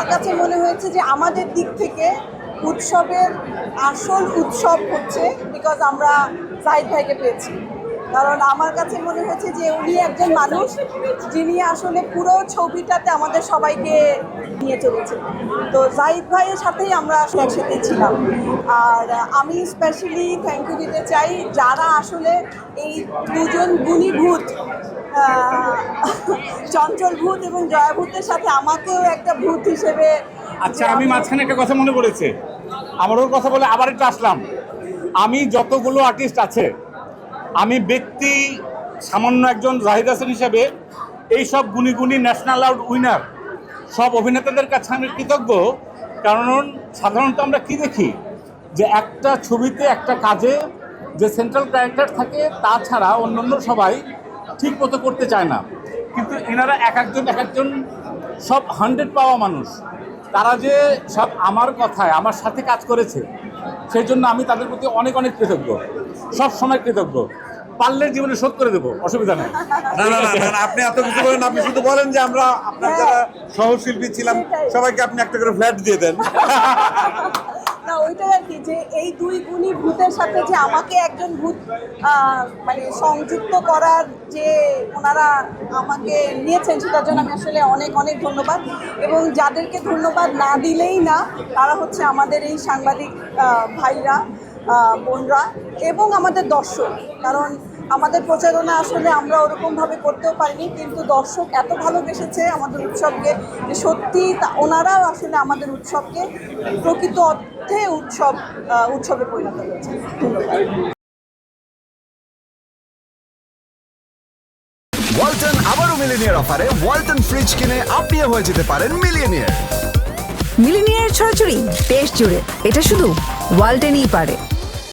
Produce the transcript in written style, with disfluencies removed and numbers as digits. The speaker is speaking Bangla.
আমার কাছে মনে হয়েছে যে আমাদের দিক থেকে উৎসবের আসল উৎসব হচ্ছে বিকজ আমরা জাহিদ ভাইকে পেয়েছি। কারণ আমার কাছে মনে হয়েছে যে উনি একজন মানুষ যিনি আসলে পুরো ছবিটাতে আমাদের সবাইকে নিয়ে চলেছে। তো জাহিদ ভাইয়ের সাথেই আমরা আসলে একসাথে ছিলাম। আর আমি স্পেশালি থ্যাংক ইউ দিতে চাই যারা আসলে এই দুজন গুণী ভূত চঞ্চল ভূত এবং জয়া ভূতের সাথে আমাকেও একটা ভূত হিসেবে। আচ্ছা, আমি মাঝখানে একটা কথা মনে পড়েছে, আমার ওর কথা বলে আবার একটু আসলাম। আমি যতগুলো আর্টিস্ট আছে, আমি ব্যক্তি সামান্য একজন জাহিদ হাসান হিসেবে এই সব গুণী গুণী ন্যাশনাল অ্যাওয়ার্ড উইনার সব অভিনেতাদের কাছে আমি কৃতজ্ঞ। কারণ সাধারণত আমরা কি দেখি যে একটা ছবিতে একটা কাজে যে সেন্ট্রাল ক্যারেক্টার থাকে তাছাড়া অন্যান্য সবাই ঠিক মতো করতে চায় না, কিন্তু এনারা এক একজন সব 100 পাওয়া মানুষ। তারা যে সব আমার কথায় আমার সাথে কাজ করেছে, সেই জন্য আমি তাদের প্রতি অনেক অনেক কৃতজ্ঞ, সব সময় কৃতজ্ঞ। পারলে জীবনে শোধ করে দেবো, অসুবিধা নেই। না না না না, আপনি এত কিছু বলেন, আপনি শুধু বলেন যে আমরা আপনার যারা সহশিল্পী ছিলাম সবাইকে আপনি একটা করে ফ্ল্যাট দিয়ে দেন। না, ওইটাই আর কি, যে এই দুই গুণী ভূতের সাথে যে আমাকে একজন ভূত মানে সংযুক্ত করার যে ওনারা আমাকে নিয়েছেন, সেটার জন্য আমি আসলে অনেক অনেক ধন্যবাদ। এবং যাদেরকে ধন্যবাদ না দিলেই না, তারা হচ্ছে আমাদের এই সাংবাদিক ভাইরা, বোনরা এবং আমাদের দর্শক। কারণ আমাদের প্রচারণা আসলে আমরা ওরকমভাবে করতেও পারিনি, কিন্তু দর্শক এত ভালোবেসেছে আমাদের উৎসবকে যে সত্যি ওনারাও আসলে আমাদের উৎসবকে প্রকৃত অর্থে উৎসবে পরিণত করেছে। ধন্যবাদ। ওয়ালটন আবারও মিলিনিয়ার অফারে ওয়ালটন ফ্রিজ কিনে আপনিও হয়ে যেতে পারেন মিলিয়নিয়ার। মিলিনিয়ার ছড়াছড়ি দেশ জুড়ে, এটা শুধু ওয়ালটেনই পারে।